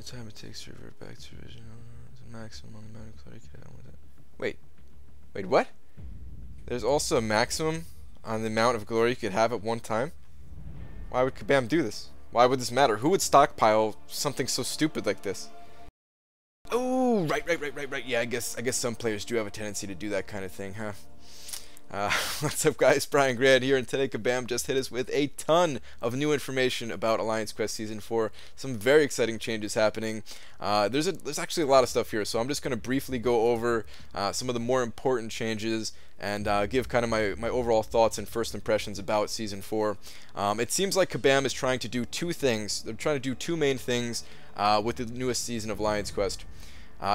The time it takes to revert back to original maximum on the amount of glory you could have with it. Wait, what? There's also a maximum on the amount of glory you could have at one time? Why would Kabam do this? Why would this matter? Who would stockpile something so stupid like this? Oh, right. Yeah, I guess some players do have a tendency to do that kind of thing, huh? What's up, guys? Brian Grant here, and today Kabam just hit us with a ton of new information about Alliance Quest Season 4. Some very exciting changes happening. There's actually a lot of stuff here, so I'm just going to briefly go over some of the more important changes and give kind of my overall thoughts and first impressions about Season 4. It seems like Kabam is trying to do two things. They're trying to do two main things with the newest season of Alliance Quest.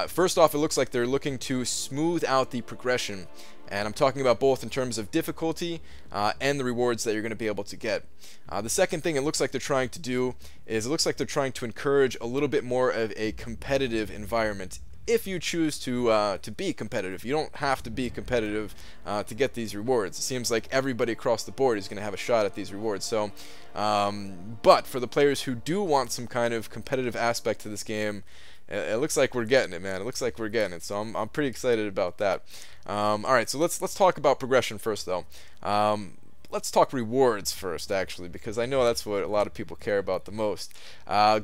First off, it looks like they're looking to smooth out the progression, and I'm talking about both in terms of difficulty and the rewards that you're going to be able to get. The second thing it looks like they're trying to do is it looks like they're trying to encourage a little bit more of a competitive environment. If you choose to be competitive, you don't have to be competitive to get these rewards. It seems like everybody across the board is going to have a shot at these rewards. So, but for the players who do want some kind of competitive aspect to this game, it looks like we're getting it, man. It looks like we're getting it. So I'm pretty excited about that. All right, so let's talk about progression first, though. Let's talk rewards first, actually, because I know that's what a lot of people care about the most.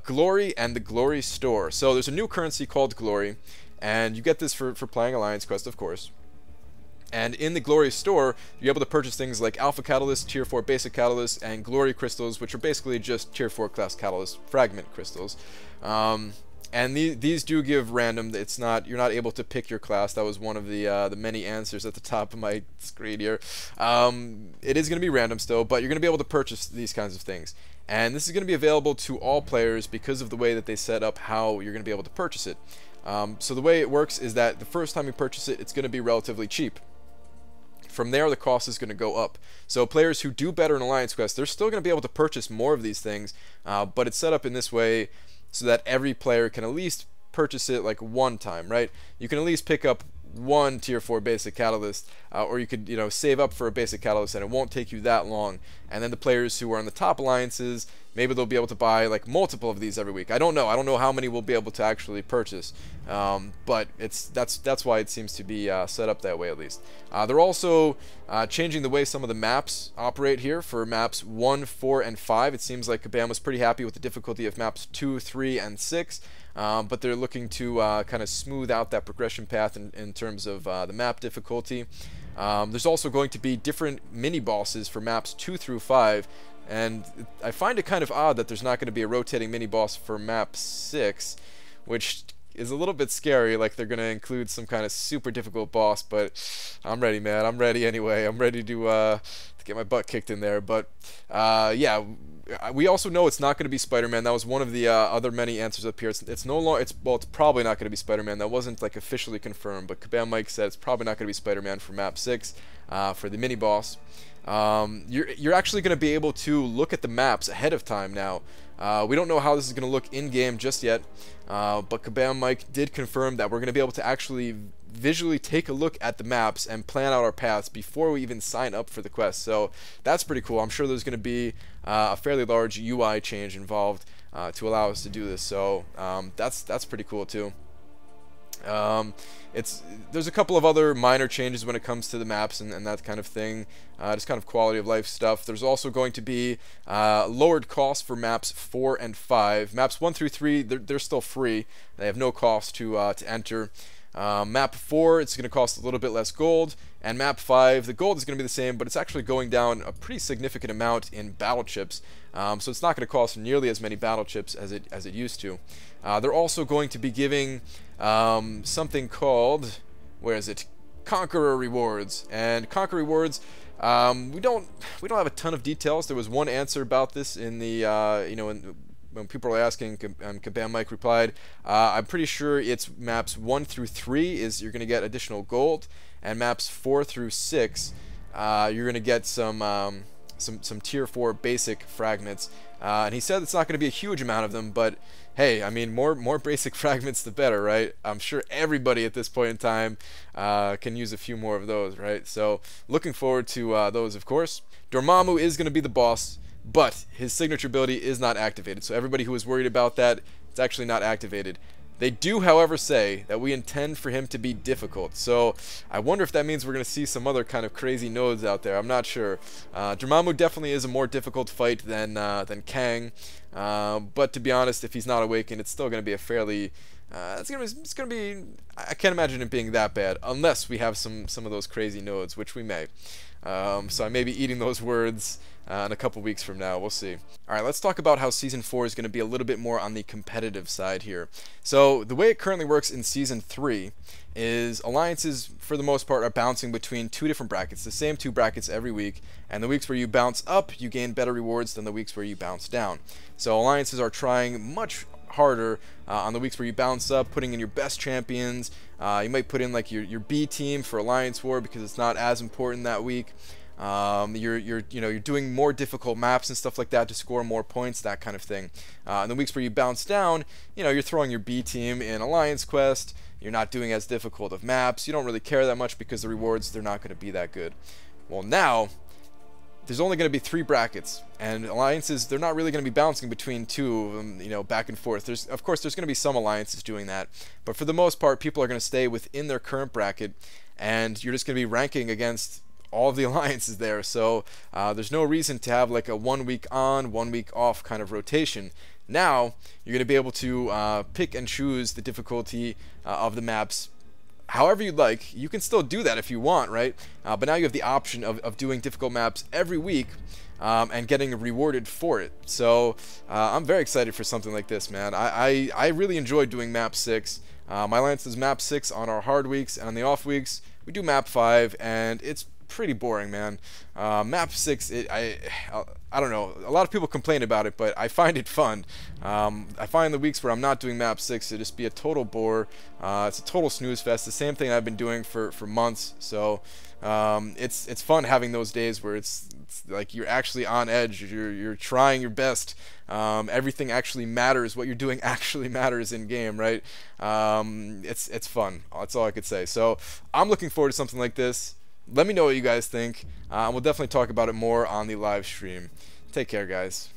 Glory and the Glory Store. So there's a new currency called Glory, and you get this for playing Alliance Quest, of course. And in the Glory Store, you're able to purchase things like Alpha Catalyst, Tier 4 Basic Catalyst, and Glory Crystals, which are basically just Tier 4 Class Catalyst Fragment Crystals. And these do give random. It's not, you're not able to pick your class. That was one of the many answers at the top of my screen here. It is going to be random still, but you're going to be able to purchase these kinds of things. And this is going to be available to all players because of the way that they set up how you're going to be able to purchase it. So the way it works is that the first time you purchase it, it's going to be relatively cheap. From there, the cost is going to go up. So players who do better in Alliance Quest, they're still going to be able to purchase more of these things, but it's set up in this way so that every player can at least purchase it like one time, right? You can at least pick up one Tier 4 Basic Catalyst, or you could, save up for a Basic Catalyst, and it won't take you that long. And then the players who are on the top alliances, maybe they'll be able to buy like multiple of these every week. I don't know how many we'll be able to actually purchase, but that's why it seems to be set up that way, at least. They're also changing the way some of the maps operate here for maps 1, 4, and 5. It seems like Kabam was pretty happy with the difficulty of maps 2, 3, and 6. But they're looking to kind of smooth out that progression path in terms of the map difficulty. There's also going to be different mini-bosses for maps 2 through 5, and I find it kind of odd that there's not going to be a rotating mini-boss for map 6, which is a little bit scary, like they're going to include some kind of super difficult boss, but I'm ready, man. I'm ready anyway. I'm ready to get my butt kicked in there, but yeah. We also know it's not going to be Spider-Man. That was one of the other many answers up here. It's no longer. Well, it's probably not going to be Spider-Man. That wasn't like officially confirmed, but Kabam Mike said it's probably not going to be Spider-Man for Map 6 for the mini boss. You're actually going to be able to look at the maps ahead of time now. We don't know how this is going to look in game just yet, but Kabam Mike did confirm that we're going to be able to actually visually take a look at the maps and plan out our paths before we even sign up for the quest. So that's pretty cool. I'm sure there's going to be a fairly large UI change involved to allow us to do this. So that's pretty cool too. There's a couple of other minor changes when it comes to the maps and that kind of thing, just kind of quality of life stuff. There's also going to be lowered costs for maps 4 and 5. Maps 1 through 3, they're still free. They have no cost to enter. Map 4, it's going to cost a little bit less gold, and map 5, the gold is going to be the same, but it's actually going down a pretty significant amount in battle chips, so it's not going to cost nearly as many battle chips as it used to. They're also going to be giving something called, where is it? Conqueror rewards, and Conqueror rewards. We don't have a ton of details. There was one answer about this in the when people were asking, Kabam Mike replied, I'm pretty sure it's maps 1 through 3 is you're going to get additional gold, and maps 4 through 6 you're going to get some Tier 4 basic fragments. And he said it's not going to be a huge amount of them, but hey, I mean, more basic fragments the better, right? I'm sure everybody at this point in time can use a few more of those, right? So looking forward to those, of course. Dormammu is going to be the boss, but his signature ability is not activated. So everybody who was worried about that, It's actually not activated. They do, however, say that we intend for him to be difficult. So I wonder if that means we're going to see some other kind of crazy nodes out there. I'm not sure. Dormammu definitely is a more difficult fight than Kang. But to be honest, if he's not awakened, it's still going to be a fairly... it's gonna be. I can't imagine it being that bad unless we have some of those crazy nodes, which we may. So I may be eating those words in a couple weeks from now. We'll see. All right, let's talk about how Season 4 is going to be a little bit more on the competitive side here. So the way it currently works in Season 3 is alliances, for the most part, are bouncing between two different brackets, the same two brackets every week, and the weeks where you bounce up, you gain better rewards than the weeks where you bounce down. So alliances are trying much harder on the weeks where you bounce up, putting in your best champions. You might put in like your B team for Alliance War because it's not as important that week. You're doing more difficult maps and stuff like that to score more points, that kind of thing. In the weeks where you bounce down, you're throwing your B team in Alliance Quest. You're not doing as difficult of maps. You don't really care that much because the rewards, they're not going to be that good. Well, now there's only going to be 3 brackets, and alliances, they're not really going to be bouncing between two of them, back and forth. Of course, there's going to be some alliances doing that, but for the most part, people are going to stay within their current bracket, and you're just going to be ranking against all of the alliances there. So there's no reason to have like a 1 week on, 1 week off kind of rotation. Now you're going to be able to pick and choose the difficulty of the maps however you'd like. You can still do that if you want, right? But now you have the option of doing difficult maps every week and getting rewarded for it. So I'm very excited for something like this, man. I really enjoy doing map 6. My alliance does map 6 on our hard weeks, and on the off weeks we do map 5, and it's pretty boring, man. Map 6, I don't know, a lot of people complain about it, but I find it fun. I find the weeks where I'm not doing map 6 to just be a total bore. It's a total snooze fest, the same thing I've been doing for months. So it's fun having those days where it's like you're actually on edge, you're trying your best. Everything actually matters. What you're doing actually matters in game, right? It's fun. That's all I could say. So I'm looking forward to something like this. Let me know what you guys think, and we'll definitely talk about it more on the live stream. Take care, guys.